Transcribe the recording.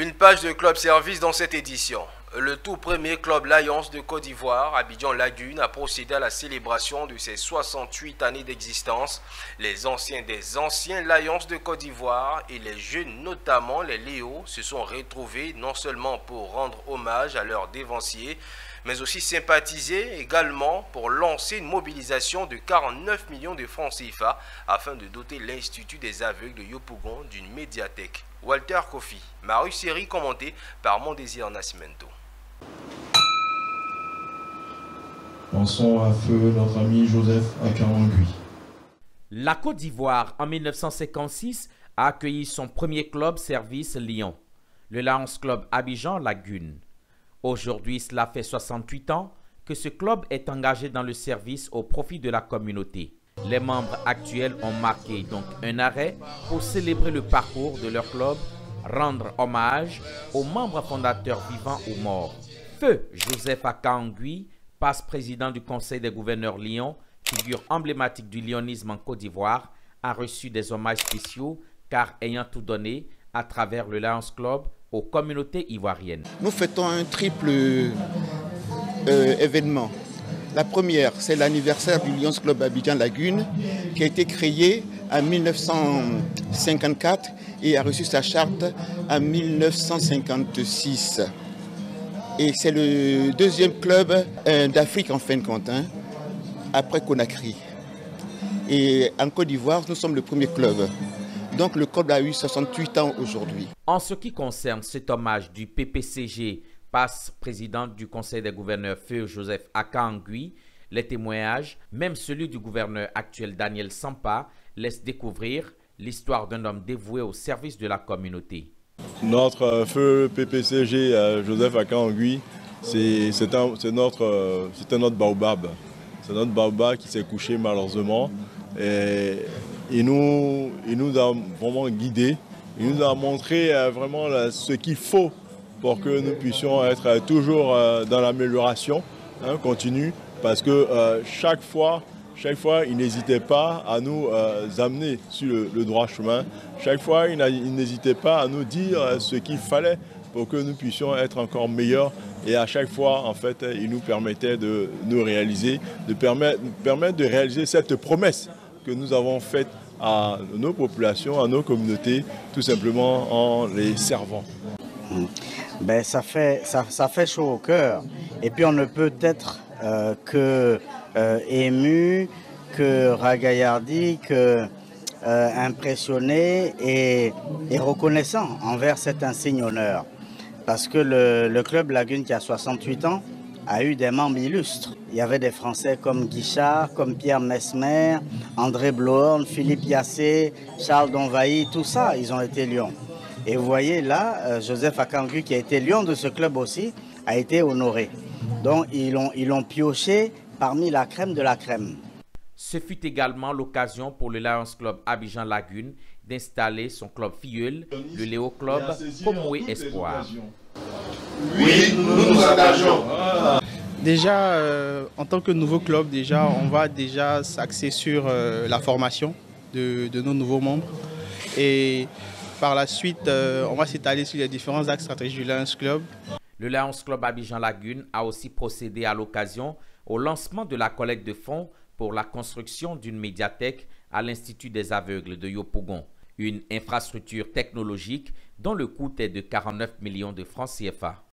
Une page de club service dans cette édition. Le tout premier club Lions de Côte d'Ivoire, Abidjan Lagune, a procédé à la célébration de ses 68 années d'existence. Les anciens des anciens Lions de Côte d'Ivoire et les jeunes, notamment les Léos, se sont retrouvés non seulement pour rendre hommage à leurs dévanciers, mais aussi sympathiser également pour lancer une mobilisation de 49 millions de francs CFA afin de doter l'Institut des aveugles de Yopougon d'une médiathèque. Walter Kofi, Maru Série commentée par Mondésir Nascimento. Pensons à feu notre ami Joseph Akangui. La Côte d'Ivoire, en 1956, a accueilli son premier club service Lyon, le Lions Club Abidjan Lagune. Aujourd'hui, cela fait 68 ans que ce club est engagé dans le service au profit de la communauté. Les membres actuels ont marqué donc un arrêt pour célébrer le parcours de leur club, rendre hommage aux membres fondateurs vivants ou morts. Feu Joseph Akangui, passe-président du Conseil des gouverneurs Lyon, figure emblématique du lyonisme en Côte d'Ivoire, a reçu des hommages spéciaux car ayant tout donné à travers le Lions Club aux communautés ivoiriennes. Nous fêtons un triple événement. La première, c'est l'anniversaire du Lions Club Abidjan Lagune qui a été créé en 1954 et a reçu sa charte en 1956. Et c'est le deuxième club d'Afrique en fin de compte, après Conakry. Et en Côte d'Ivoire, nous sommes le premier club. Donc le club a eu 68 ans aujourd'hui. En ce qui concerne cet hommage du PPCG, passe-président du Conseil des gouverneurs Feu Joseph Akangui, les témoignages, même celui du gouverneur actuel Daniel Sampa, laissent découvrir l'histoire d'un homme dévoué au service de la communauté. Notre feu PPCG Joseph Akangui, c'est notre baobab. C'est notre baobab qui s'est couché malheureusement. Et il nous a vraiment guidés. Il nous a montré vraiment ce qu'il faut pour que nous puissions être toujours dans l'amélioration continue. Parce que chaque fois, il n'hésitait pas à nous amener sur le droit chemin. Chaque fois, il n'hésitait pas à nous dire ce qu'il fallait pour que nous puissions être encore meilleurs. Et à chaque fois, en fait, il nous permettait de nous réaliser, de permettre de réaliser cette promesse que nous avons faite à nos populations, à nos communautés, tout simplement en les servant. Ben, ça fait chaud au cœur. Et puis on ne peut être que ému, que ragaillardi, que impressionné et reconnaissant envers cet insigne honneur. Parce que le club Lagune qui a 68 ans a eu des membres illustres. Il y avait des Français comme Guichard, comme Pierre Mesmer, André Blohorn, Philippe Yassé, Charles Donvailly, tout ça, ils ont été lions. Et vous voyez là, Joseph Akangui, qui a été lion de ce club aussi, a été honoré. Donc ils l'ont pioché parmi la crème de la crème. Ce fut également l'occasion pour le Lions Club Abidjan Lagune d'installer son club filleul, le Léo Club Komoé Espoir. Oui, nous nous engageons. Déjà, en tant que nouveau club, on va déjà s'axer sur la formation de nos nouveaux membres. Et par la suite, on va s'étaler sur les différents axes stratégiques du Lions Club. Le Lions Club Abidjan Lagune a aussi procédé à l'occasion au lancement de la collecte de fonds pour la construction d'une médiathèque à l'Institut des aveugles de Yopougon, une infrastructure technologique dont le coût est de 49 millions de francs CFA.